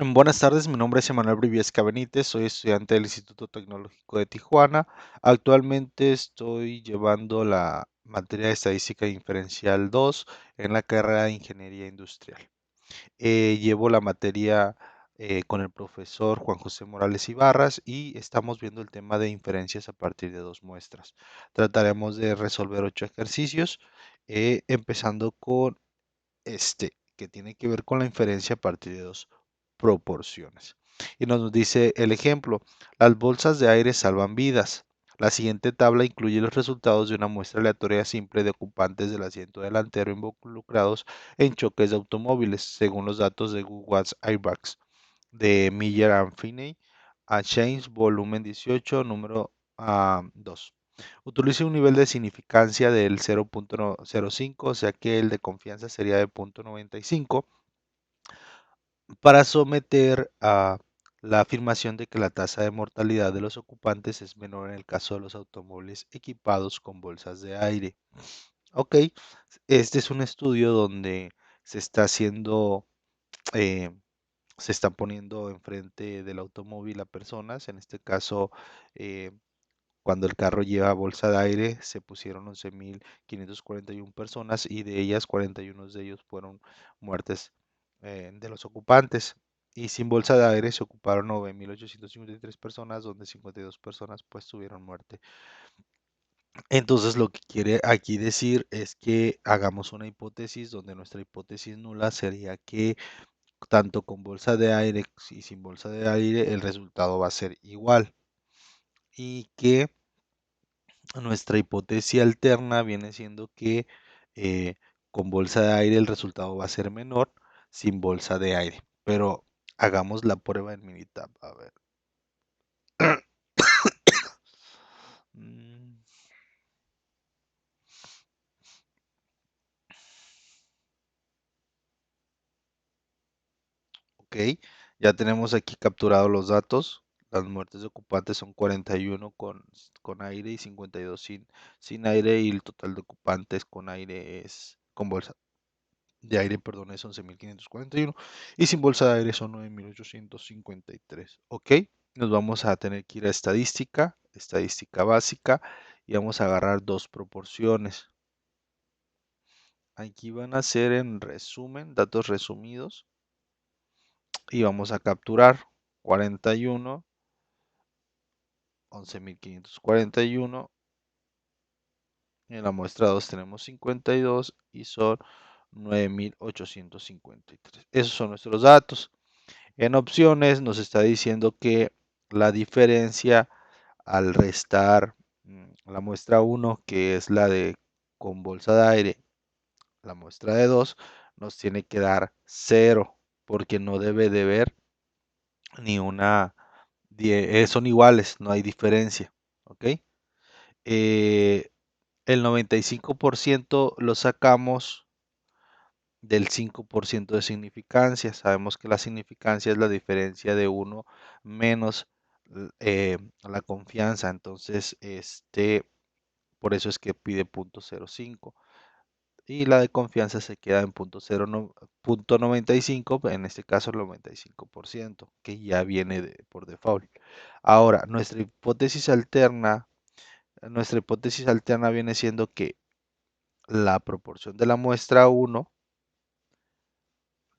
Buenas tardes, mi nombre es Emanuel Briviesca Benítez, soy estudiante del Instituto Tecnológico de Tijuana. Actualmente estoy llevando la materia de Estadística Inferencial 2 en la carrera de Ingeniería Industrial. Llevo la materia con el profesor Juan José Morales Ibarras y estamos viendo el tema de inferencias a partir de dos muestras. Trataremos de resolver 8 ejercicios, empezando con que tiene que ver con la inferencia a partir de dos proporciones. Y nos dice el ejemplo, las bolsas de aire salvan vidas. La siguiente tabla incluye los resultados de una muestra aleatoria simple de ocupantes del asiento delantero involucrados en choques de automóviles, según los datos de Google Airbags de Miller and Finney a Chains, volumen 18, número 2. Utilice un nivel de significancia del 0.05, o sea que el de confianza sería de 0.95, para someter a la afirmación de que la tasa de mortalidad de los ocupantes es menor en el caso de los automóviles equipados con bolsas de aire. Ok, este es un estudio donde se está haciendo, eh, se están poniendo enfrente del automóvil a personas, en este caso, eh, cuando el carro lleva bolsa de aire, se pusieron 11.541 personas y de ellas 41 de ellos fueron muertes de los ocupantes. Y sin bolsa de aire se ocuparon 9.853 personas, donde 52 personas pues tuvieron muerte. Entonces lo que quiere aquí decir es que hagamos una hipótesis donde nuestra hipótesis nula sería que tanto con bolsa de aire y sin bolsa de aire el resultado va a ser igual. Y que nuestra hipótesis alterna viene siendo que eh, con bolsa de aire el resultado va a ser menor sin bolsa de aire. Pero hagamos la prueba en Minitab. A ver. Mm, ok, ya tenemos aquí capturados los datos. Las muertes de ocupantes son 41 con aire y 52 sin aire, y el total de ocupantes con aire es, con bolsa de aire, perdón, es 11.541 y sin bolsa de aire son 9.853. Ok, nos vamos a tener que ir a estadística, estadística básica, y vamos a agarrar dos proporciones. Aquí van a ser en resumen, datos resumidos, y vamos a capturar 41, 11.541. En la muestra 2 tenemos 52 y son 9.853. Esos son nuestros datos. En opciones nos está diciendo que la diferencia al restar la muestra 1, que es la de con bolsa de aire, la muestra de 2, nos tiene que dar 0, porque no debe de haber ni una, son iguales, no hay diferencia. ¿Ok? Eh, el 95% lo sacamos del 5% de significancia. Sabemos que la significancia es la diferencia de uno menos la confianza. Entonces, por eso es que pide 0.05. Y la de confianza se queda en 0.95, en este caso el 95%, que ya viene por default. Ahora, nuestra hipótesis alterna viene siendo que la proporción de la muestra 1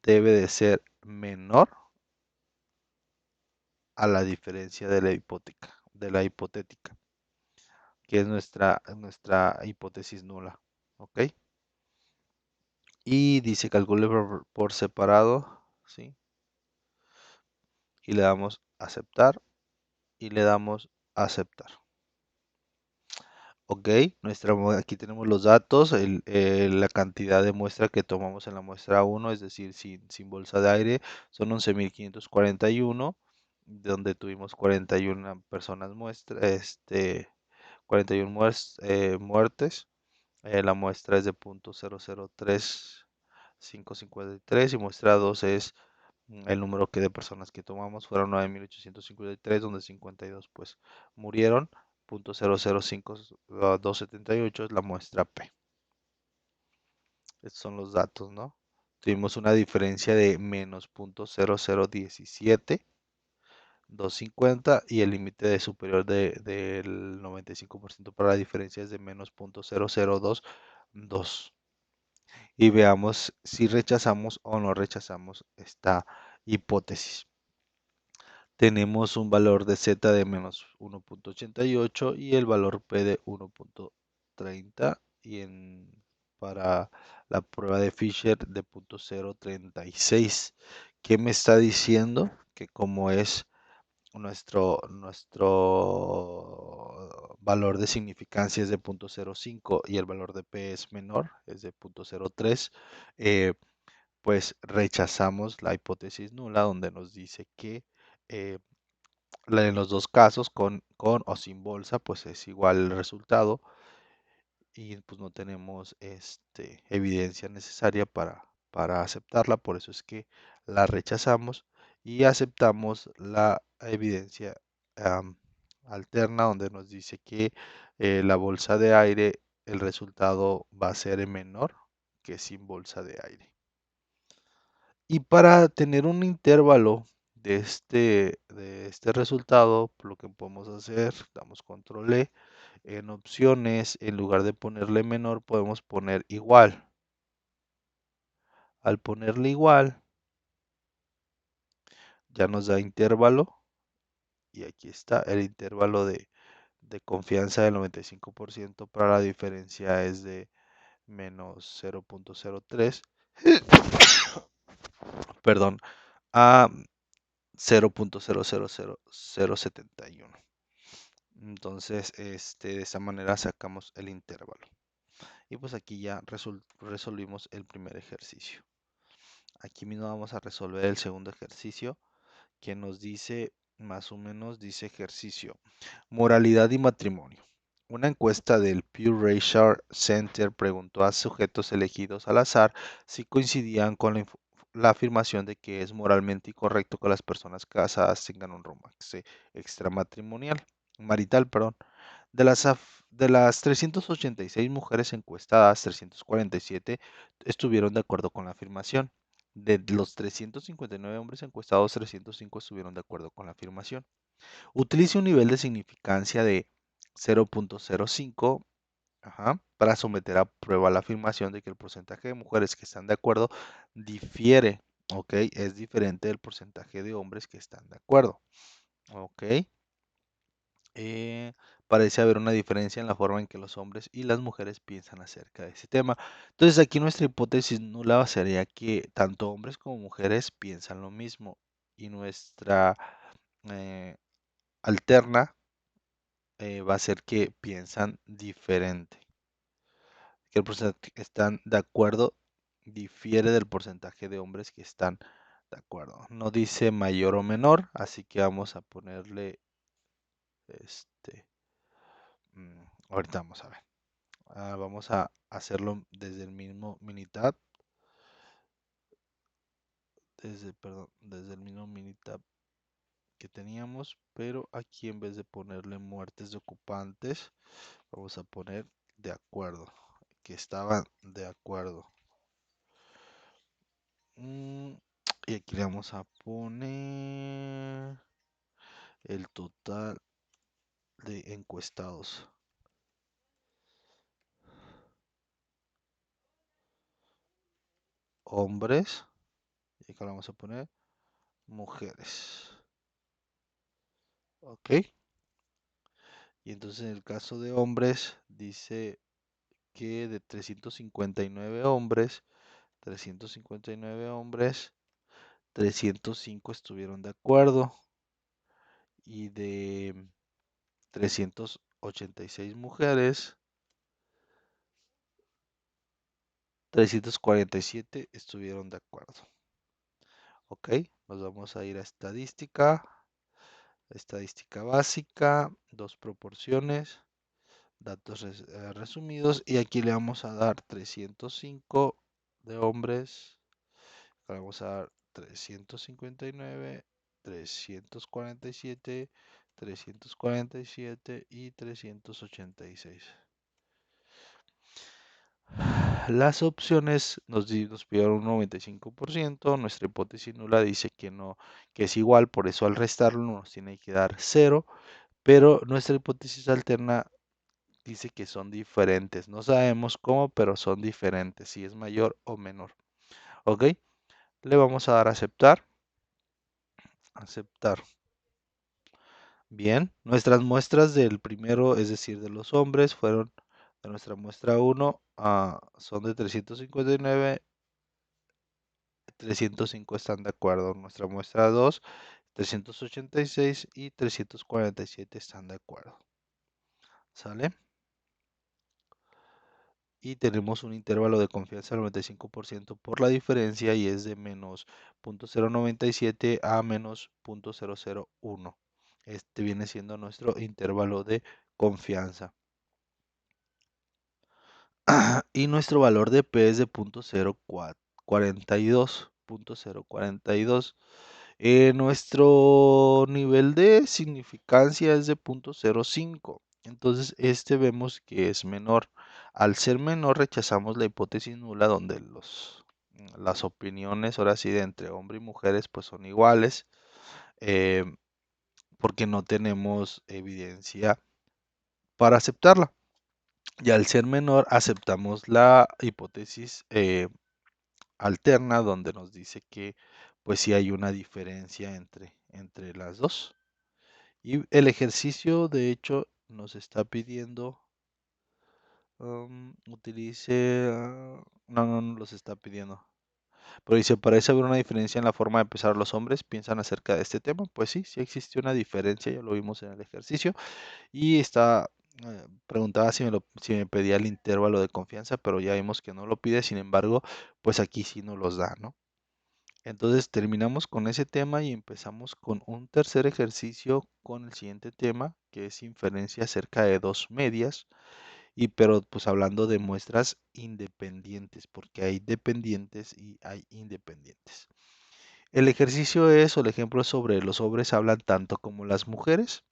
debe de ser menor a la diferencia de la hipotética, que es nuestra hipótesis nula. ¿Ok? Y dice calcule por separado, ¿sí? Y le damos aceptar y le damos aceptar. Ok, aquí tenemos los datos, la cantidad de muestra que tomamos en la muestra 1, es decir, sin bolsa de aire, son 11.541, donde tuvimos 41 personas 41 muertes. La muestra es de 0.003553 y muestra 2 es el número de personas que tomamos, fueron 9.853, donde 52 pues murieron. 0.005278 es la muestra P. Estos son los datos, ¿no? tuvimos una diferencia de menos 0.0017, 250 y el límite de superior del 95% para la diferencia es de menos 0.0022. Y veamos si rechazamos o no rechazamos esta hipótesis. Tenemos un valor de z de menos 1.88 y el valor p de 1.30 para la prueba de Fisher de 0.036. ¿Qué me está diciendo? Que como es nuestro valor de significancia es de 0.05 y el valor de p es menor, es de 0.03, pues rechazamos la hipótesis nula donde nos dice que eh, en los dos casos, con o sin bolsa, pues es igual el resultado y pues no tenemos evidencia necesaria para aceptarla, por eso es que la rechazamos y aceptamos la evidencia am, alterna donde nos dice que la bolsa de aire, el resultado va a ser menor que sin bolsa de aire. Y para tener un intervalo de este resultado, lo que podemos hacer, damos control E, en opciones, en lugar de ponerle menor, podemos poner igual. Al ponerle igual, ya nos da intervalo. Y aquí está el intervalo de confianza del 95%, para la diferencia es de menos 0.03, perdón, a 0.000071. Entonces, de esa manera sacamos el intervalo. Y pues aquí ya resolvimos el primer ejercicio. Aquí mismo vamos a resolver el segundo ejercicio, que nos dice, más o menos, dice ejercicio: moralidad y matrimonio. Una encuesta del Pew Research Center preguntó a sujetos elegidos al azar si coincidían con la afirmación de que es moralmente incorrecto que las personas casadas tengan un romance extramatrimonial, marital, perdón. De las 386 mujeres encuestadas, 347 estuvieron de acuerdo con la afirmación. De los 359 hombres encuestados, 305 estuvieron de acuerdo con la afirmación. Utilice un nivel de significancia de 0.05, para someter a prueba la afirmación de que el porcentaje de mujeres que están de acuerdo difiere, ¿ok? Es diferente del porcentaje de hombres que están de acuerdo, ¿ok? Parece haber una diferencia en la forma en que los hombres y las mujeres piensan acerca de ese tema. Entonces aquí nuestra hipótesis nula sería que tanto hombres como mujeres piensan lo mismo y nuestra eh, alterna va a ser que piensan diferente. Que el porcentaje que están de acuerdo difiere del porcentaje de hombres que están de acuerdo. No dice mayor o menor, así que vamos a ponerle este. Ahorita vamos a ver. Vamos a hacerlo desde el mismo Minitab. Desde el mismo Minitab que teníamos, pero aquí en vez de ponerle muertes de ocupantes, vamos a poner de acuerdo, que estaban de acuerdo. Y aquí le vamos a poner el total de encuestados. Hombres. Y acá le vamos a poner mujeres. Ok. Y entonces en el caso de hombres, dice que de 359 hombres, 359 hombres, 305 estuvieron de acuerdo. Y de 386 mujeres, 347 estuvieron de acuerdo. Ok, nos vamos a ir a estadística básica, dos proporciones, datos resumidos, y aquí le vamos a dar 305 de hombres, le vamos a dar 359, 347, 347 y 386. Las opciones nos pidieron un 95%, nuestra hipótesis nula dice que no, que es igual, por eso al restarlo nos tiene que dar cero, pero nuestra hipótesis alterna dice que son diferentes. No sabemos cómo, pero son diferentes, si es mayor o menor. ¿Ok? Le vamos a dar a aceptar. Aceptar. Bien, nuestras muestras del primero, es decir, de los hombres, fueron de nuestra muestra uno, son de 359, 305 están de acuerdo. Nuestra muestra 2, 386 y 347 están de acuerdo. ¿Sale? Y tenemos un intervalo de confianza del 95% por la diferencia y es de menos 0.097 a menos 0.001. Este viene siendo nuestro intervalo de confianza. Y nuestro valor de P es de 0.042. 0.042. Nuestro nivel de significancia es de 0.05. Entonces, este vemos que es menor. Al ser menor, rechazamos la hipótesis nula donde las opiniones, ahora sí, de entre hombre y mujeres, pues son iguales, eh, porque no tenemos evidencia para aceptarla. Y al ser menor, aceptamos la hipótesis alterna donde nos dice que pues sí hay una diferencia entre las dos. Y el ejercicio de hecho nos está pidiendo utilice no los está pidiendo. Pero dice, ¿parece haber una diferencia en la forma de pensar los hombres? ¿Piensan acerca de este tema? Pues sí, sí existe una diferencia, ya lo vimos en el ejercicio. Y preguntaba si me pedía el intervalo de confianza, pero ya vimos que no lo pide, sin embargo, pues aquí sí nos los da, ¿no? Entonces terminamos con ese tema y empezamos con un tercer ejercicio con el siguiente tema, que es inferencia acerca de dos medias, y pero pues hablando de muestras independientes, porque hay dependientes y hay independientes. El ejercicio es, o el ejemplo es sobre los hombres hablan tanto como las mujeres.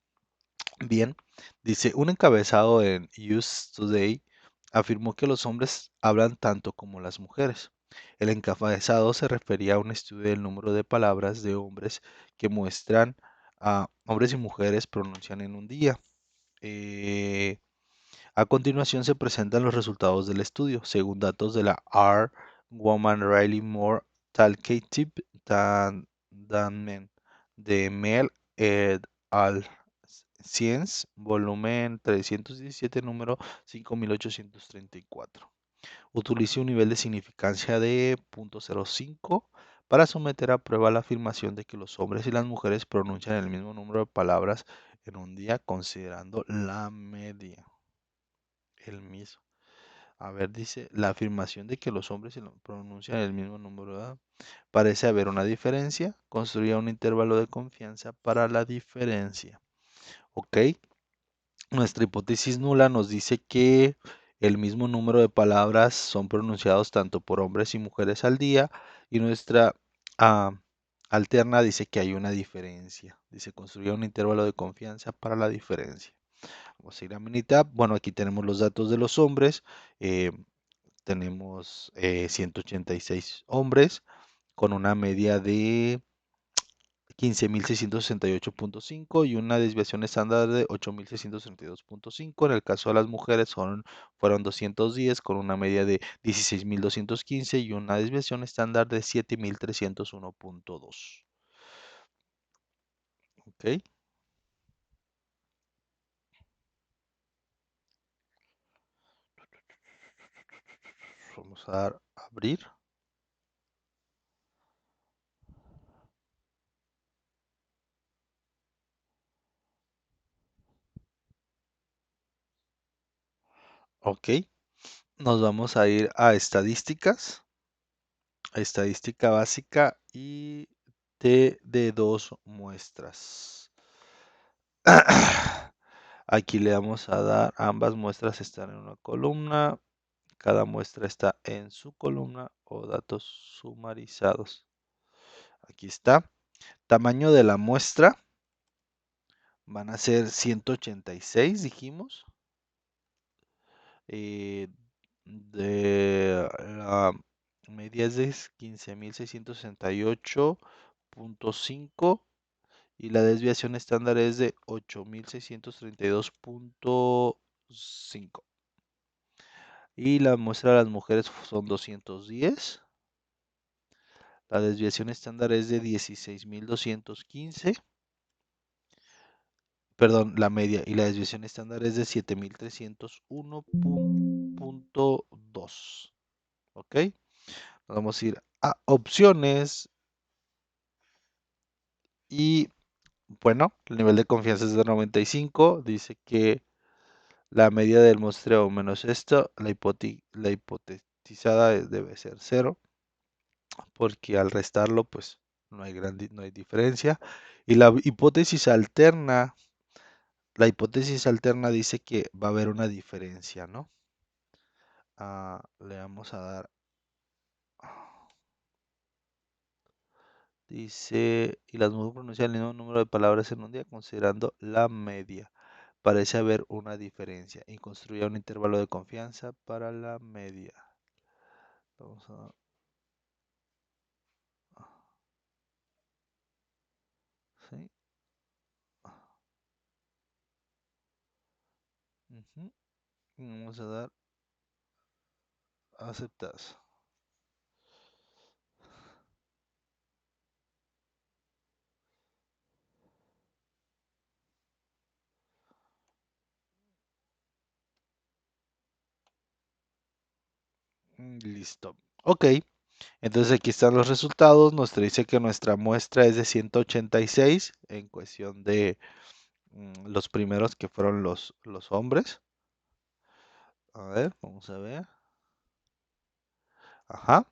Bien, dice, un encabezado en Use Today afirmó que los hombres hablan tanto como las mujeres. El encabezado se refería a un estudio del número de palabras de hombres que muestran a hombres y mujeres pronuncian en un día. Eh, a continuación se presentan los resultados del estudio, según datos de la R. Woman Riley Moore Talkative Dan de Mel et al. Science, volumen 317, número 5834. Utilice un nivel de significancia de 0.05 para someter a prueba la afirmación de que los hombres y las mujeres pronuncian el mismo número de palabras en un día considerando la media. El mismo. A ver, dice, la afirmación de que los hombres pronuncian el mismo número, ¿verdad? Parece haber una diferencia. Construya un intervalo de confianza para la diferencia. ¿Ok? Nuestra hipótesis nula nos dice que el mismo número de palabras son pronunciados tanto por hombres y mujeres al día y nuestra ah, alterna dice que hay una diferencia. Dice construir un intervalo de confianza para la diferencia. Vamos a ir a Minitab. Bueno, aquí tenemos los datos de los hombres. eh, tenemos 186 hombres con una media de 15.668.5 y una desviación estándar de 8.632.5. En el caso de las mujeres fueron 210 con una media de 16.215 y una desviación estándar de 7.301.2. ¿Ok? Vamos a dar a abrir. Ok. Nos vamos a ir a estadísticas. A estadística básica y T de dos muestras. Aquí le vamos a dar, ambas muestras están en una columna, cada muestra está en su columna o datos sumarizados. Aquí está. Tamaño de la muestra van a ser 186, dijimos. La media es de 15.668.5 y la desviación estándar es de 8.632.5. Y la muestra de las mujeres son 210. La desviación estándar es de 16.215. Perdón, la media. Y la desviación estándar es de 7.301.2. ¿Ok? Vamos a ir a opciones. Y bueno, el nivel de confianza es de 95. Dice que la medida del muestreo menos esto, la hipotetizada debe ser cero, porque al restarlo, pues no hay diferencia. Y la hipótesis alterna dice que va a haber una diferencia, ¿no? Le vamos a dar. Dice, y las mujeres pronuncian el mismo número de palabras en un día, considerando la media. Parece haber una diferencia y construya un intervalo de confianza para la media. Vamos a... ¿Sí? Ujú. Vamos a dar aceptas. Listo. Ok, entonces aquí están los resultados. Nos dice que nuestra muestra es de 186 en cuestión de los primeros que fueron los hombres. A ver, vamos a ver. Ajá.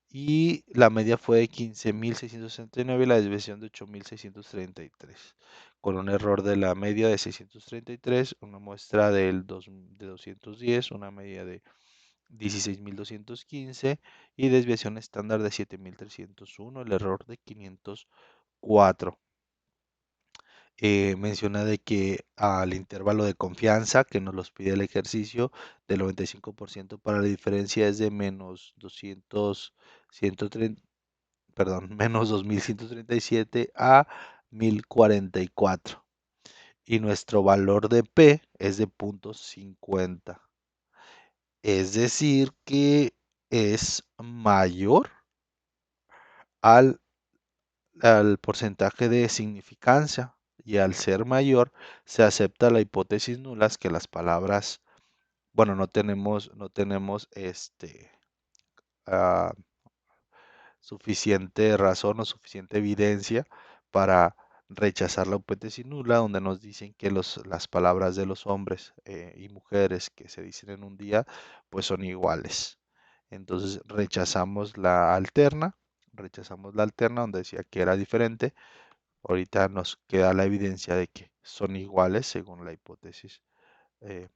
Y la media fue de 15.669 y la desviación de 8.633, con un error de la media de 633, una muestra de 210, una media de 16.215 y desviación estándar de 7.301, el error de 504. Menciona de que al intervalo de confianza que nos los pide el ejercicio del 95% para la diferencia es de menos 200, 130, perdón, menos 2.137 a 1.044. Y nuestro valor de P es de 0.50. Es decir, que es mayor al, al porcentaje de significancia. Y al ser mayor, se acepta la hipótesis nula que las palabras, bueno, no tenemos ah, suficiente razón o suficiente evidencia para rechazar la hipótesis nula, donde nos dicen que las palabras de los hombres y mujeres que se dicen en un día, pues son iguales. Entonces rechazamos la alterna donde decía que era diferente. Ahorita nos queda la evidencia de que son iguales según la hipótesis eh,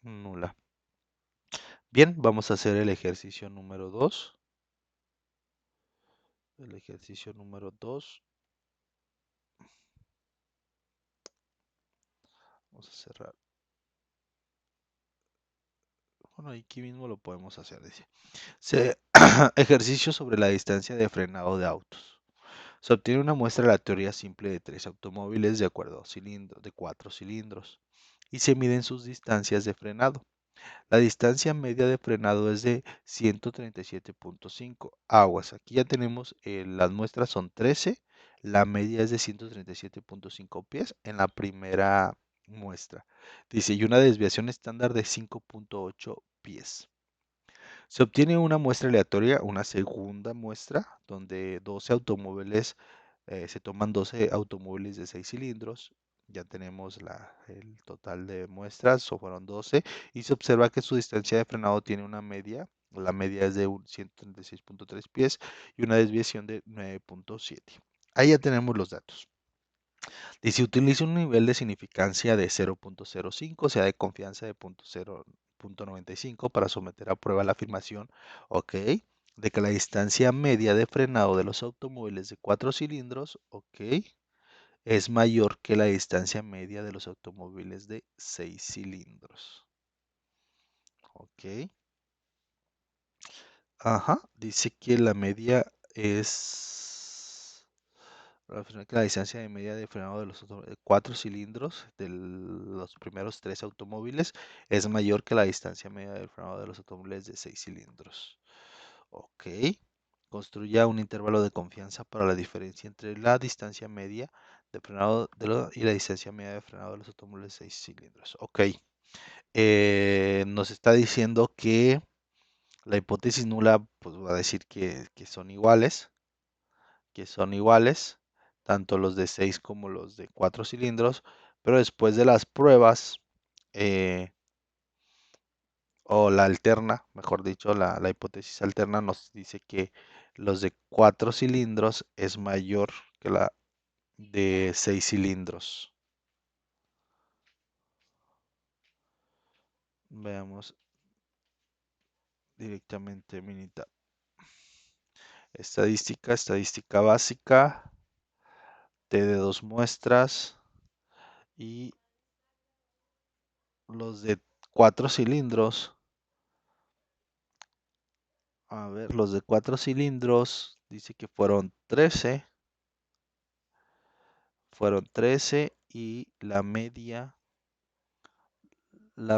nula. Bien, vamos a hacer el ejercicio número 2. El ejercicio número 2. Vamos a cerrar. Bueno, aquí mismo lo podemos hacer. Dice. Ejercicio sobre la distancia de frenado de autos. Se obtiene una muestra aleatoria simple de 3 automóviles de acuerdo a cilindros, de 4 cilindros y se miden sus distancias de frenado. La distancia media de frenado es de 137.5 aguas. Aquí ya tenemos, las muestras son 13, la media es de 137.5 pies en la primera muestra. Dice, y una desviación estándar de 5.8 pies. Se obtiene una muestra aleatoria, una segunda muestra, donde 12 automóviles, se toman 12 automóviles de 6 cilindros. Ya tenemos el total de muestras, o fueron 12, y se observa que su distancia de frenado tiene una media, la media es de 136.3 pies y una desviación de 9.7. Ahí ya tenemos los datos. Y si utiliza un nivel de significancia de 0.05, o sea, de confianza de 0.95 para someter a prueba la afirmación, ok, de que la distancia media de frenado de los automóviles de 4 cilindros, ok, es mayor que la distancia media de los automóviles de 6 cilindros, ok. Ajá, dice que la media es que la distancia de media de frenado de los cuatro cilindros de los primeros tres automóviles es mayor que la distancia media del frenado de los automóviles de seis cilindros. Ok. Construya un intervalo de confianza para la diferencia entre la distancia media de frenado y la distancia media de frenado de los automóviles de seis cilindros. Ok. Nos está diciendo que la hipótesis nula, pues va a decir que son iguales, tanto los de 6 como los de 4 cilindros, pero después de las pruebas, eh, o la alterna, mejor dicho, la hipótesis alterna nos dice que los de 4 cilindros es mayor que la de 6 cilindros. Veamos directamente, minita. Estadística básica, T de dos muestras y los de 4 cilindros. A ver, los de 4 cilindros dice que fueron 13 y la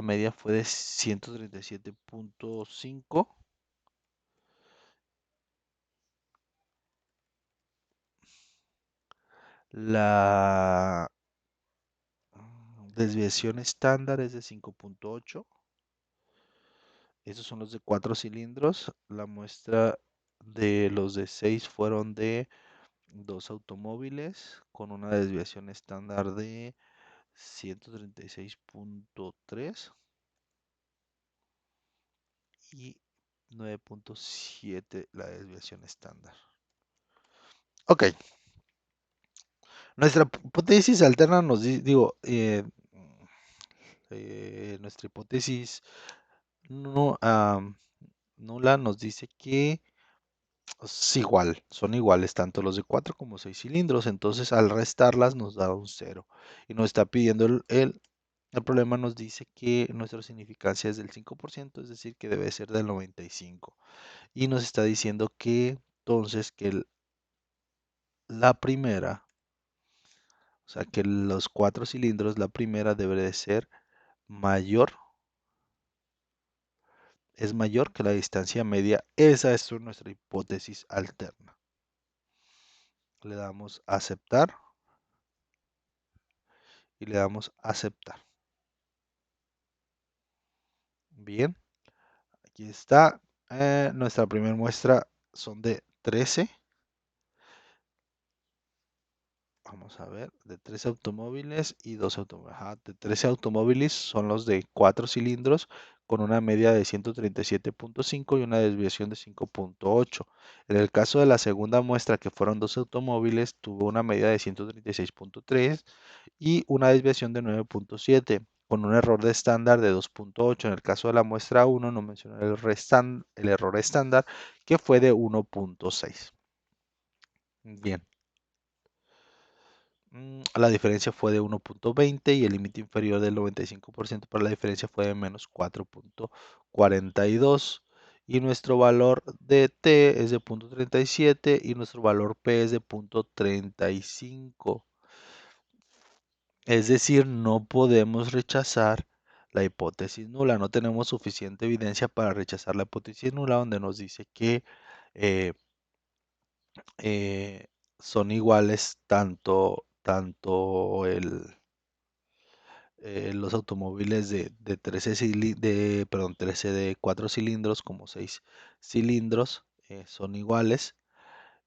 media fue de 137.5. La desviación estándar es de 5.8. Esos son los de 4 cilindros. La muestra de los de 6 fueron de dos automóviles con una desviación estándar de 136.3 y 9.7 la desviación estándar. Ok, nuestra hipótesis alterna nos digo, nuestra hipótesis no, nula nos dice que es igual, son iguales tanto los de 4 como 6 cilindros, entonces al restarlas nos da un cero y nos está pidiendo el problema nos dice que nuestra significancia es del 5%, es decir, que debe ser del 95. Y nos está diciendo que entonces que la primera, o sea, que los 4 cilindros, la primera debe de ser mayor, es mayor que la distancia media. Esa es nuestra hipótesis alterna. Le damos a aceptar y le damos a aceptar. Bien, aquí está. Nuestra primera muestra son de 13. Vamos a ver, de 13 automóviles y 2 automóviles. De 13 automóviles son los de 4 cilindros con una media de 137.5 y una desviación de 5.8. En el caso de la segunda muestra, que fueron 2 automóviles, tuvo una media de 136.3 y una desviación de 9.7 con un error de estándar de 2.8. En el caso de la muestra 1 no mencioné el error estándar, que fue de 1.6. Bien. La diferencia fue de 1.20 y el límite inferior del 95% para la diferencia fue de menos 4.42. Y nuestro valor de T es de 0.37 y nuestro valor P es de 0.35. Es decir, no podemos rechazar la hipótesis nula. No tenemos suficiente evidencia para rechazar la hipótesis nula donde nos dice que eh, eh, son iguales tanto los automóviles de 13 de 4 cilindros como 6 cilindros son iguales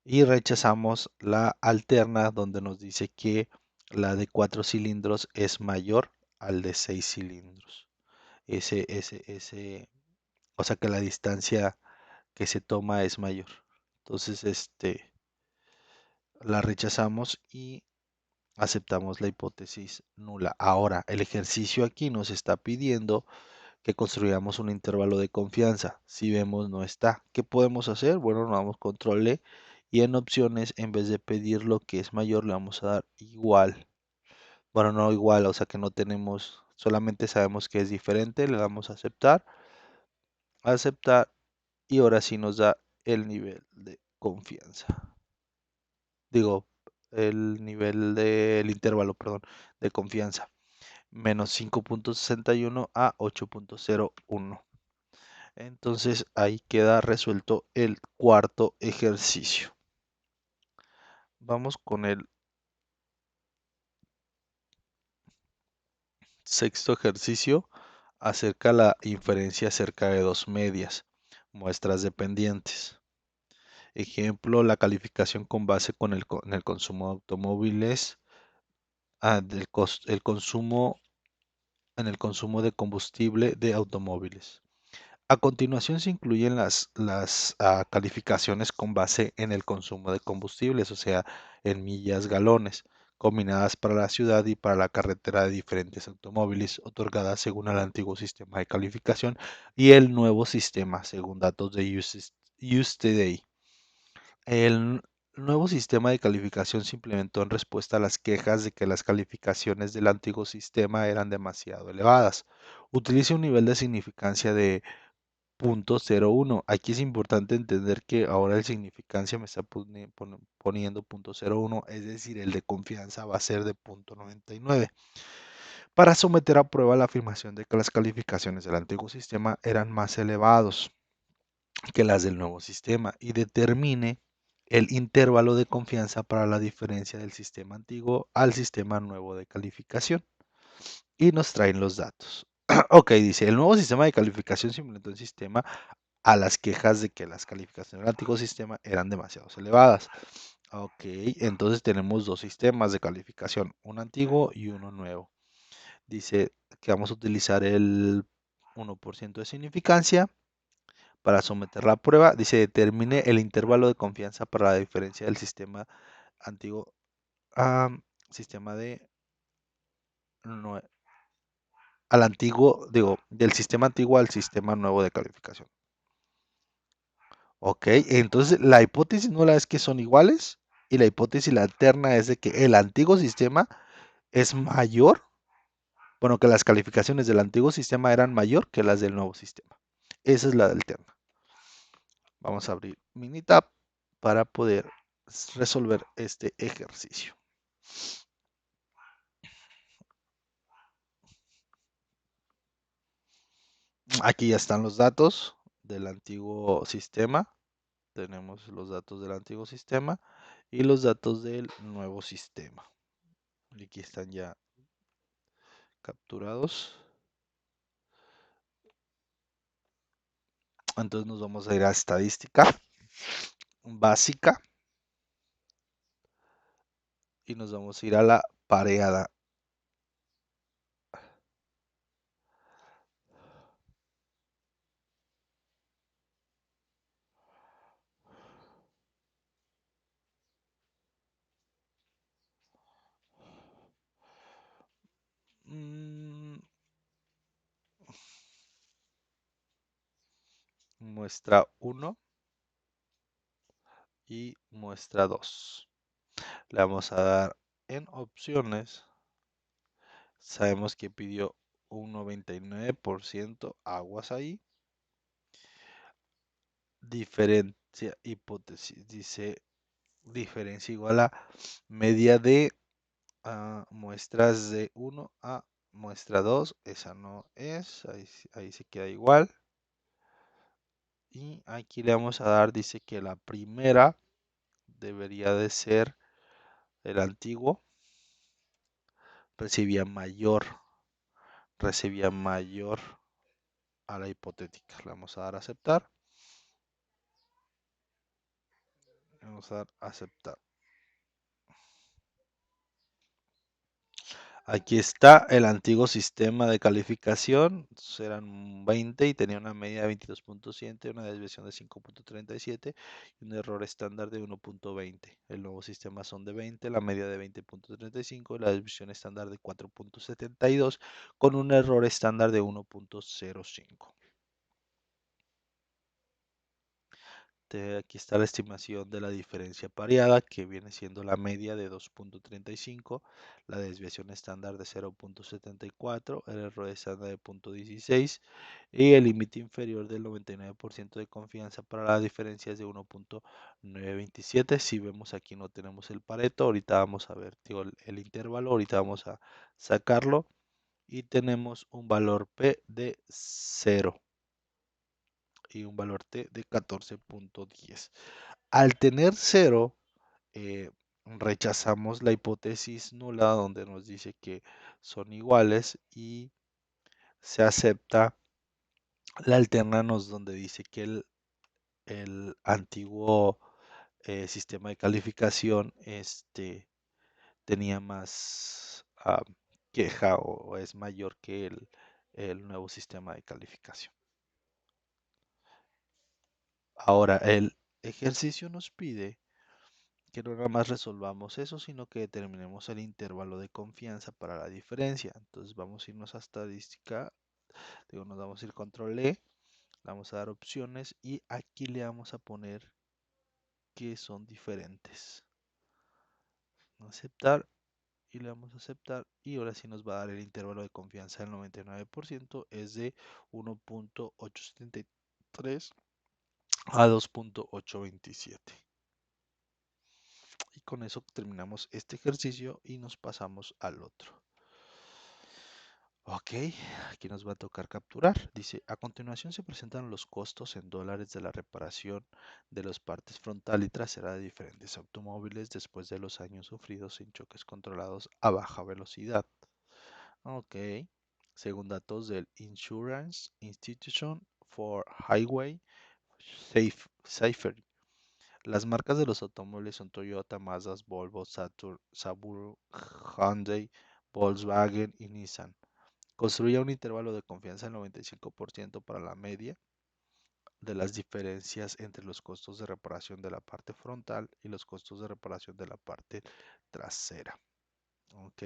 y rechazamos la alterna donde nos dice que la de 4 cilindros es mayor al de 6 cilindros. O sea que la distancia que se toma es mayor. Entonces, la rechazamos y aceptamos la hipótesis nula. Ahora, el ejercicio aquí nos está pidiendo que construyamos un intervalo de confianza. Si vemos no está. ¿Qué podemos hacer? Bueno, nos damos control E y en opciones, en vez de pedir lo que es mayor, le vamos a dar igual. Bueno, no igual, o sea que no tenemos, solamente sabemos que es diferente, le damos a aceptar, aceptar y ahora sí nos da el nivel de confianza. Digo, el nivel del intervalo, perdón, de confianza. Menos 5.61 a 8.01. Entonces ahí queda resuelto el cuarto ejercicio. Vamos con el sexto ejercicio acerca la inferencia acerca de dos medias, muestras dependientes. Ejemplo, la calificación con base en el consumo de automóviles, el consumo en el consumo de combustible de automóviles. A continuación se incluyen las calificaciones con base en el consumo de combustibles, o sea, en millas galones, combinadas para la ciudad y para la carretera de diferentes automóviles, otorgadas según el antiguo sistema de calificación y el nuevo sistema, según datos de UseToday. El nuevo sistema de calificación se implementó en respuesta a las quejas de que las calificaciones del antiguo sistema eran demasiado elevadas. Utiliza un nivel de significancia de 0.01. Aquí es importante entender que ahora el significancia me está poniendo 0.01, es decir, el de confianza va a ser de 0.99. Para someter a prueba la afirmación de que las calificaciones del antiguo sistema eran más elevados que las del nuevo sistema y determine el intervalo de confianza para la diferencia del sistema antiguo al sistema nuevo de calificación. Y nos traen los datos. Ok, dice, el nuevo sistema de calificación se implementó en sistema a las quejas de que las calificaciones del antiguo sistema eran demasiado elevadas. Ok, entonces tenemos dos sistemas de calificación, un antiguo y uno nuevo. Dice que vamos a utilizar el 1% de significancia para someter la prueba. Dice determine el intervalo de confianza para la diferencia del sistema antiguo, sistema de al antiguo, digo, del sistema antiguo al sistema nuevo de calificación. Ok, entonces la hipótesis nula es que son iguales y la hipótesis la alterna es de que el antiguo sistema es mayor, bueno, que las calificaciones del antiguo sistema eran mayor que las del nuevo sistema. Esa es la alterna. Vamos a abrir Minitab para poder resolver este ejercicio. Aquí ya están los datos del antiguo sistema. Tenemos los datos del antiguo sistema y los datos del nuevo sistema. Aquí están ya capturados. Entonces nos vamos a ir a estadística básica y nos vamos a ir a la pareada. Muestra 1 y muestra 2. Le vamos a dar en opciones. Sabemos que pidió un 99% aguas ahí. Diferencia hipótesis. Dice diferencia igual a media de muestras de 1 a muestra 2. Esa no es. Ahí se queda igual. Y aquí le vamos a dar, dice que la primera debería de ser el antiguo. Recibía mayor a la hipotética. Le vamos a dar a aceptar. Vamos a dar a aceptar. Aquí está el antiguo sistema de calificación. Eran 20 y tenía una media de 22.7, una desviación de 5.37 y un error estándar de 1.20. El nuevo sistema son de 20, la media de 20.35 y la desviación estándar de 4.72 con un error estándar de 1.05. Aquí está la estimación de la diferencia pareada, que viene siendo la media de 2.35, la desviación estándar de 0.74, el error estándar de 0.16 y el límite inferior del 99% de confianza para la diferencia es de 1.927. Si vemos aquí no tenemos el Pareto, ahorita vamos a ver digo, el intervalo, ahorita vamos a sacarlo y tenemos un valor P de 0 y un valor T de 14.10. Al tener 0, rechazamos la hipótesis nula donde nos dice que son iguales y se acepta la alternanos donde dice que el antiguo sistema de calificación tenía más queja o es mayor que el nuevo sistema de calificación. Ahora, el ejercicio nos pide que no nada más resolvamos eso, sino que determinemos el intervalo de confianza para la diferencia. Entonces vamos a irnos a estadística, digo, nos vamos a ir control E, le vamos a dar opciones y aquí le vamos a poner que son diferentes. Aceptar y le damos a aceptar y ahora sí nos va a dar el intervalo de confianza del 99%, es de 1.873 a 2.827. Y con eso terminamos este ejercicio y nos pasamos al otro. Ok, aquí nos va a tocar capturar. Dice, a continuación se presentan los costos en dólares de la reparación de las partes frontal y trasera de diferentes automóviles después de los años sufridos en choques controlados a baja velocidad. Ok, según datos del Insurance Institution for Highway Safety. Las marcas de los automóviles son Toyota, Mazda, Volvo, Saturn, Subaru, Hyundai, Volkswagen y Nissan. Construye un intervalo de confianza del 95% para la media de las diferencias entre los costos de reparación de la parte frontal y los costos de reparación de la parte trasera. ¿Ok?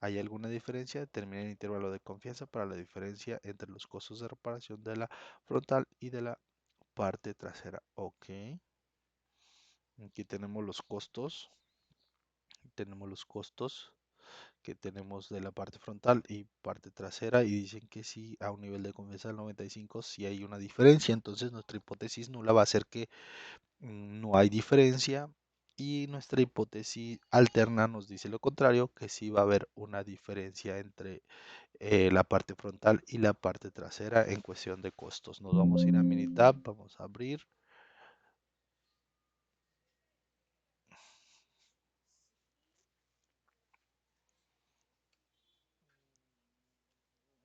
¿Hay alguna diferencia? Determina el intervalo de confianza para la diferencia entre los costos de reparación de la frontal y de la parte trasera. Ok. Aquí tenemos los costos que tenemos de la parte frontal y parte trasera y dicen que si a un nivel de confianza del 95 si hay una diferencia, entonces nuestra hipótesis nula va a ser que no hay diferencia y nuestra hipótesis alterna nos dice lo contrario, que sí va a haber una diferencia entre la parte frontal y la parte trasera en cuestión de costos. Nos vamos a ir a Minitab, vamos a abrir.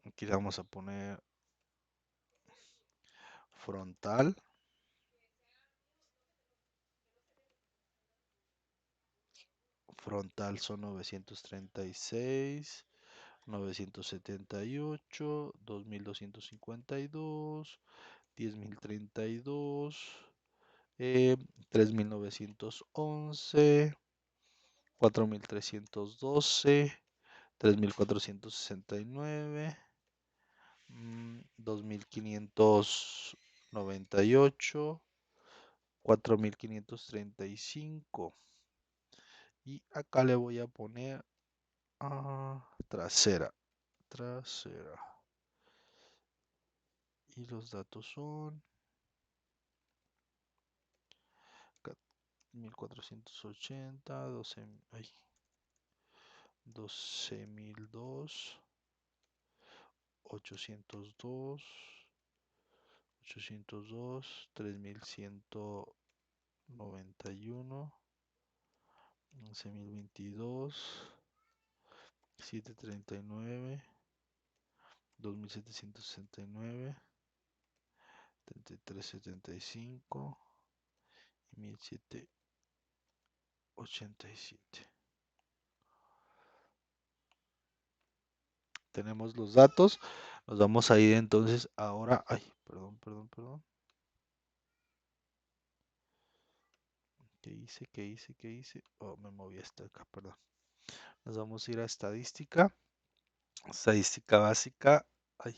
Aquí le vamos a poner frontal. Frontal son 936, 978, 2252, 10.032, 3911, 4312, 3469, 2598, 4535. Y acá le voy a poner trasera. Trasera. Y los datos son 1480, 12, ay, 12.002, 802, 802, 3191, 11.022, 739, 2769, 3375 y 1787. Tenemos los datos. Nos vamos a ir entonces ahora. Ay, perdón. ¿Qué hice? ¿Qué hice? Oh, me moví hasta acá, perdón. Nos vamos a ir a estadística. Estadística básica. Ay,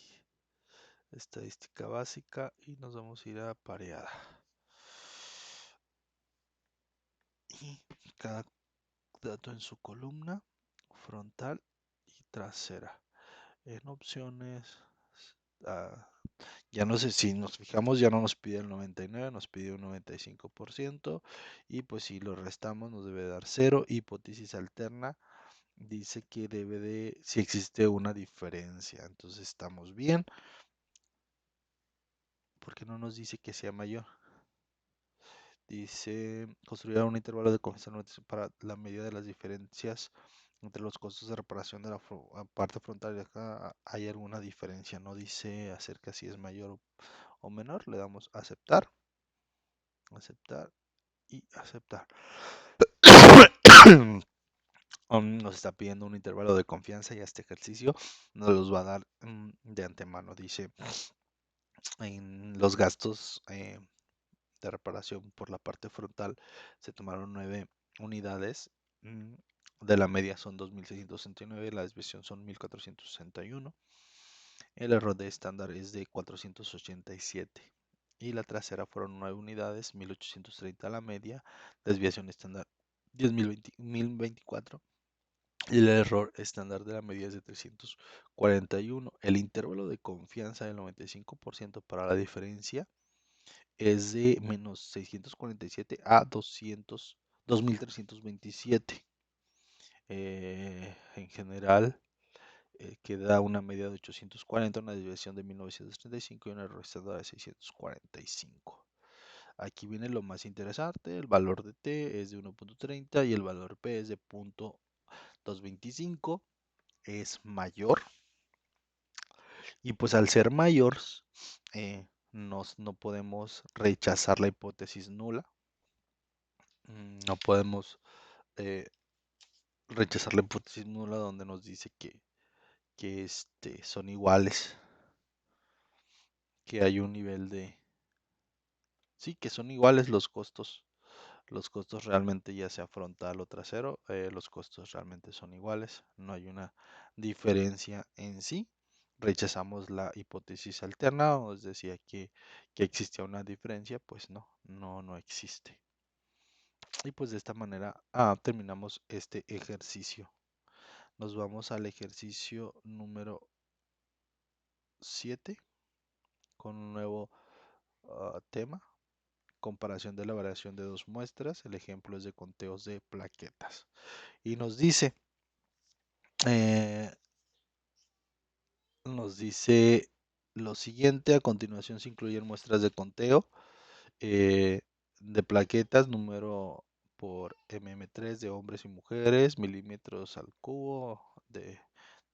estadística básica. Y nos vamos a ir a pareada. cada dato en su columna frontal y trasera. En opciones, ah, ya no sé si nos fijamos, ya no nos pide el 99, nos pide un 95%, y pues si lo restamos nos debe dar 0. Hipótesis alterna dice que debe de, si existe una diferencia, entonces estamos bien, porque no nos dice que sea mayor. Dice, construir un intervalo de confianza para la medida de las diferencias entre los costos de reparación de la parte frontal. Y acá hay alguna diferencia, no dice acerca si es mayor o menor. Le damos aceptar, aceptar y aceptar. Nos está pidiendo un intervalo de confianza y este ejercicio nos los va a dar de antemano. Dice, en los gastos de reparación por la parte frontal se tomaron 9 unidades. mm, De la media son 2.669, la desviación son 1.461. El error de estándar es de 487. Y la trasera fueron 9 unidades, 1.830 la media, desviación estándar 10.024. Y el error estándar de la media es de 341. El intervalo de confianza del 95% para la diferencia es de menos 647 a 2.327. En general, queda una media de 840, una desviación de 1935 y una error estándar de 645. Aquí viene lo más interesante, el valor de T es de 1.30 y el valor P es de 0.225, es mayor. Y pues al ser mayor, no podemos rechazar la hipótesis nula. No podemos eh, rechazar la hipótesis nula donde nos dice que son iguales, que hay un nivel de... Sí, que son iguales los costos realmente ya sea frontal o trasero, los costos realmente son iguales, no hay una diferencia en sí. Rechazamos la hipótesis alterna, os decía que existía una diferencia, pues no existe. Y pues de esta manera terminamos este ejercicio. Nos vamos al ejercicio número 7 con un nuevo tema, comparación de la variación de dos muestras. El ejemplo es de conteos de plaquetas. Y eh, nos dice lo siguiente, a continuación se incluyen muestras de conteo eh, de plaquetas, número por mm3 de hombres y mujeres, milímetros al cubo de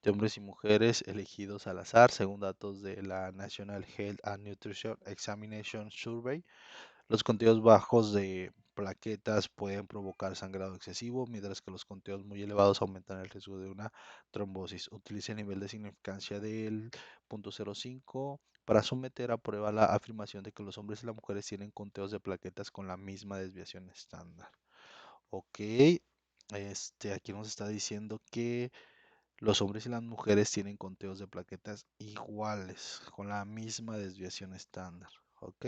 hombres y mujeres elegidos al azar según datos de la National Health and Nutrition Examination Survey. Los conteos bajos de plaquetas pueden provocar sangrado excesivo, mientras que los conteos muy elevados aumentan el riesgo de una trombosis. Utilice el nivel de significancia del 0.05 para someter a prueba la afirmación de que los hombres y las mujeres tienen conteos de plaquetas con la misma desviación estándar. Ok, aquí nos está diciendo que los hombres y las mujeres tienen conteos de plaquetas iguales, con la misma desviación estándar. ¿Ok?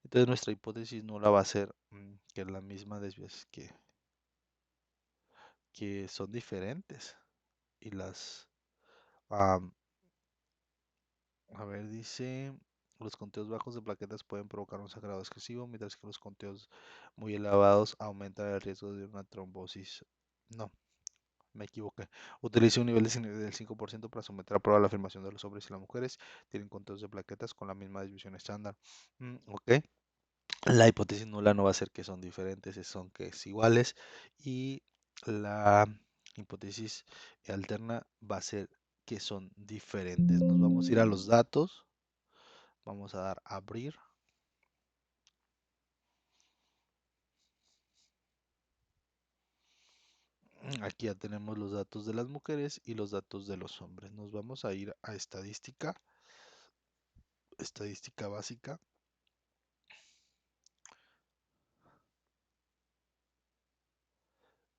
Entonces nuestra hipótesis nula va a ser que la misma desviación, que son diferentes. Y am, a ver, dice, los conteos bajos de plaquetas pueden provocar un sangrado excesivo, mientras que los conteos muy elevados aumentan el riesgo de una trombosis. No, me equivoqué. Utilice un nivel del 5% para someter a prueba la afirmación de los hombres y las mujeres. Tienen conteos de plaquetas con la misma desviación estándar. Ok. La hipótesis nula no va a ser que son diferentes, son que es iguales. Y la hipótesis alterna va a ser que son diferentes. Nos vamos a ir a los datos. Vamos a dar a abrir. Aquí ya tenemos los datos de las mujeres y los datos de los hombres. Nos vamos a ir a estadística. Estadística básica.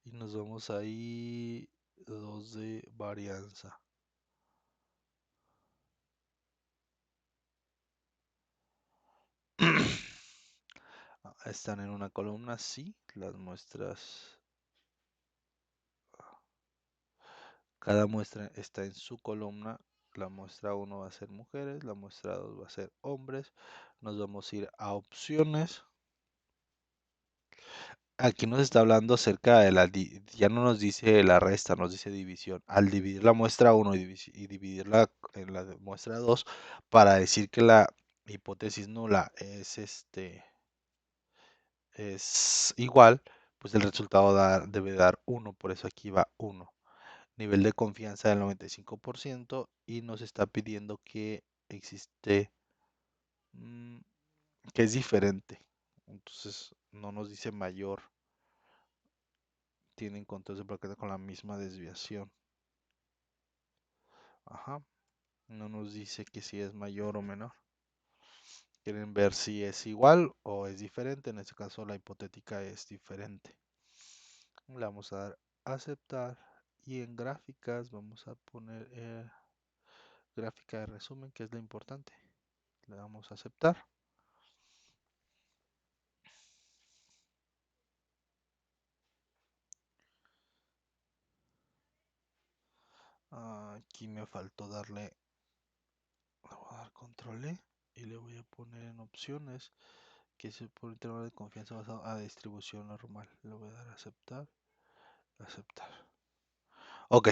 Y nos vamos ahí 2 de varianza. Están en una columna, sí, las muestras Cada muestra está en su columna. La muestra uno va a ser mujeres, la muestra 2 va a ser hombres. Nos vamos a ir a opciones. Aquí nos está hablando acerca de ya no nos dice la resta, nos dice división. Al dividir la muestra uno y dividirla en la muestra 2 para decir que la hipótesis nula es igual, pues el resultado debe dar uno, por eso aquí va uno. Nivel de confianza del 95% y nos está pidiendo que existe, mm, que es diferente. Entonces no nos dice mayor, tienen controles de plaqueta con la misma desviación. Ajá, no nos dice que si es mayor o menor. Quieren ver si es igual o es diferente. En este caso la hipotética es diferente. Le vamos a dar aceptar y en gráficas vamos a poner gráfica de resumen, que es lo importante. Le damos a aceptar. Aquí me faltó darle, le voy a dar control E y le voy a poner en opciones que es por intervalo de confianza basado a distribución normal. Le voy a dar aceptar, aceptar. Ok,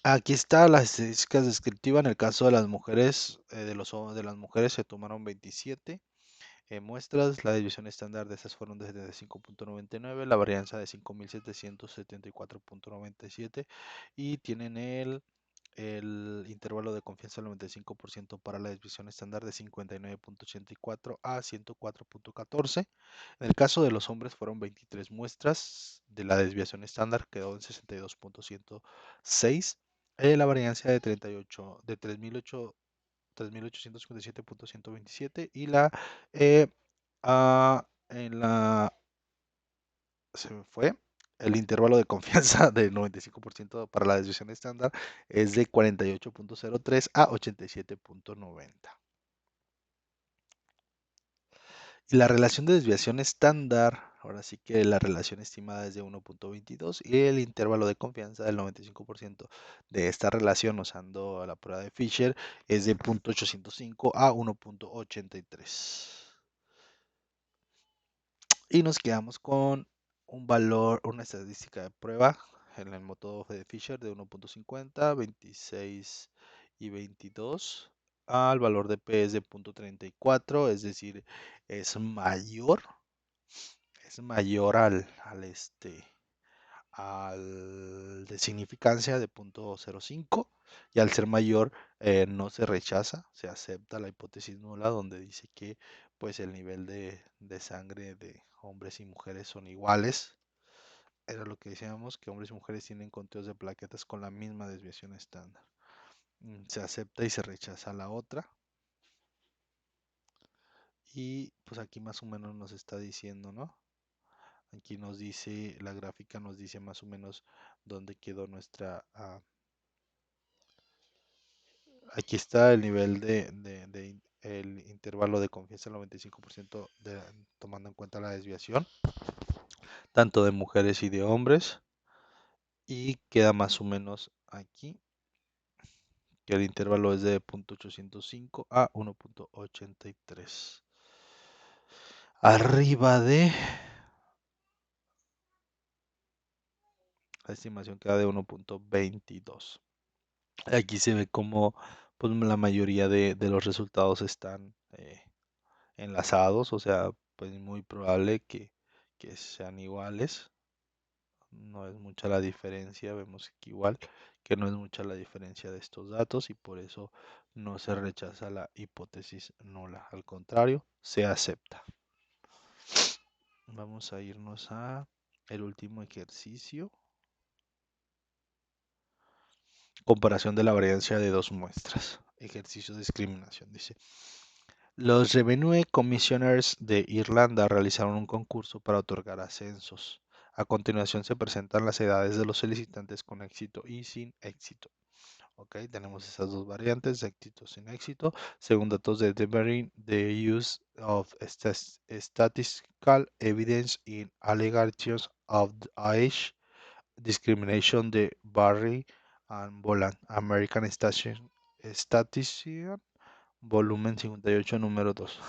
aquí está las estadísticas descriptivas. En el caso de las mujeres, de las mujeres se tomaron 27 muestras. La división estándar de estas fueron de 75.99, la varianza de 5.774.97 y tienen el intervalo de confianza del 95% para la división estándar de 59.84 a 104.14. En el caso de los hombres fueron 23 muestras de la desviación estándar, quedó en 62.106. La variancia de 38, de 3.857.127 y eh, en la se me fue. El intervalo de confianza del 95% para la desviación estándar es de 48.03 a 87.90. Y la relación de desviación estándar, ahora sí que la relación estimada es de 1.22 y el intervalo de confianza del 95% de esta relación usando la prueba de Fisher es de 0.805 a 1.83. Y nos quedamos con un valor, una estadística de prueba en el método de Fisher de 1.50, 26 y 22 al valor de P es de 0.34, es decir, es mayor, es mayor al de significancia de 0.05 y al ser mayor no se rechaza, se acepta la hipótesis nula donde dice que pues el nivel de sangre de hombres y mujeres son iguales. Era lo que decíamos, que hombres y mujeres tienen conteos de plaquetas con la misma desviación estándar. Se acepta y se rechaza la otra. Y pues aquí más o menos nos está diciendo, ¿no? Aquí nos dice, la gráfica nos dice más o menos dónde quedó aquí está el nivel el intervalo de confianza del 95% tomando en cuenta la desviación, tanto de mujeres y de hombres. Y queda más o menos aquí, que el intervalo es de 0.805 a 1.83. Arriba de la estimación queda de 1.22. Aquí se ve como pues, la mayoría de los resultados están enlazados, o sea, pues muy probable que sean iguales. No es mucha la diferencia, vemos que igual que no es mucha la diferencia de estos datos y por eso no se rechaza la hipótesis nula, al contrario, se acepta. Vamos a irnos a el último ejercicio. Comparación de la variancia de dos muestras. Ejercicio de discriminación, dice. Los Revenue Commissioners de Irlanda realizaron un concurso para otorgar ascensos. A continuación se presentan las edades de los solicitantes con éxito y sin éxito. Ok, tenemos esas dos variantes, éxito sin éxito. Según datos de Demerin, the use of statistical evidence in allegations of age discrimination de Barry American Statistician, volumen 58, número 2.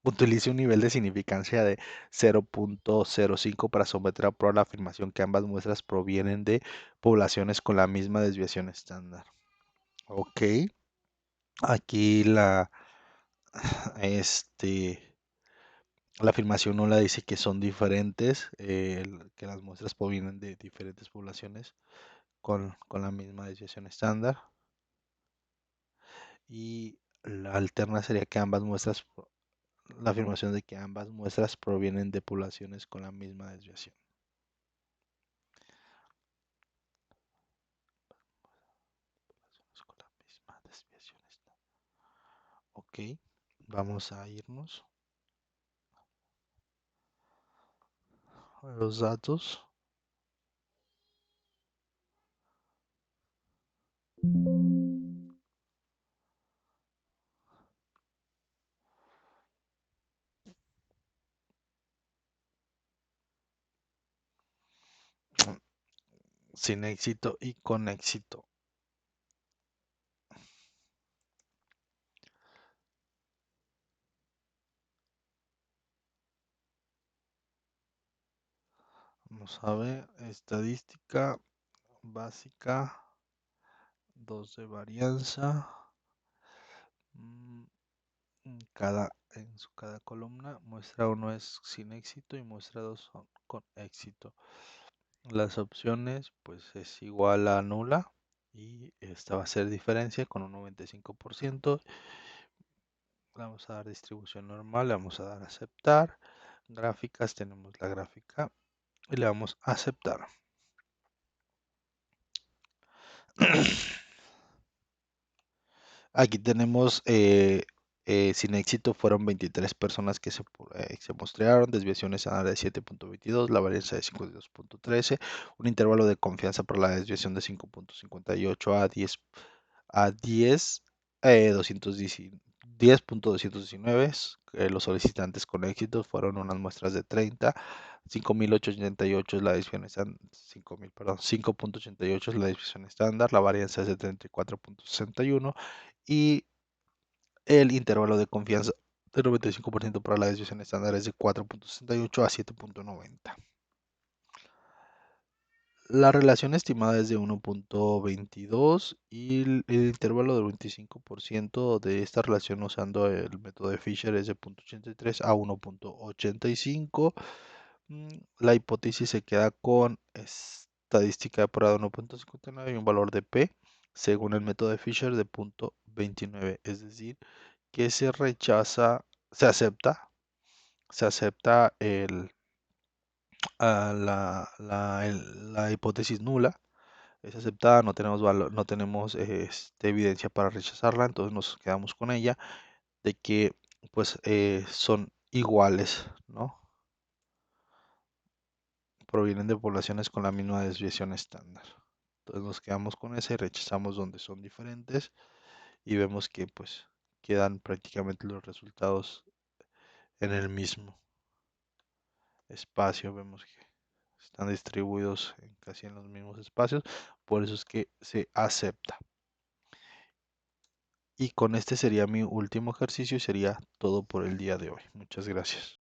Utilice un nivel de significancia de 0.05 para someter a prueba la afirmación que ambas muestras provienen de poblaciones con la misma desviación estándar. Ok, aquí este, la afirmación nula dice que son diferentes, que las muestras provienen de diferentes poblaciones con la misma desviación estándar. Y la alterna sería que la afirmación de que ambas muestras provienen de poblaciones con la misma desviación. Con la misma desviación estándar. Ok, vamos a irnos a los datos. Sin éxito y con éxito. Vamos a ver, estadística básica, 2 de varianza. En cada columna, muestra 1 es sin éxito y muestra 2 son con éxito. Las opciones, pues es igual a nula y esta va a ser diferencia con un 95%. Le vamos a dar distribución normal, le vamos a dar aceptar. Gráficas, tenemos la gráfica y le vamos a aceptar. Aquí tenemos sin éxito fueron 23 personas que se mostraron, desviaciones a de 7.22, la varianza de 52.13, un intervalo de confianza para la desviación de 5.58 a 10.219. Los solicitantes con éxito fueron unas muestras de 30, 5.888 es la desviación estándar, 5.000, perdón, 5.88 es la desviación estándar, la varianza es de 34.61 y el intervalo de confianza del 95% para la desviación estándar es de 4.68 a 7.90. La relación estimada es de 1.22 y el intervalo del 25% de esta relación usando el método de Fisher es de 0.83 a 1.85. La hipótesis se queda con estadística de 1.59 y un valor de P según el método de Fisher de 0.29, es decir, que se acepta la hipótesis nula, es aceptada, no tenemos valor, no tenemos evidencia para rechazarla, entonces nos quedamos con ella de que pues son iguales, ¿no? Provienen de poblaciones con la misma desviación estándar. Entonces nos quedamos con esa y rechazamos donde son diferentes y vemos que pues quedan prácticamente los resultados en el mismo espacio. Vemos que están distribuidos casi en los mismos espacios, por eso es que se acepta. Y con este sería mi último ejercicio y sería todo por el día de hoy. Muchas gracias.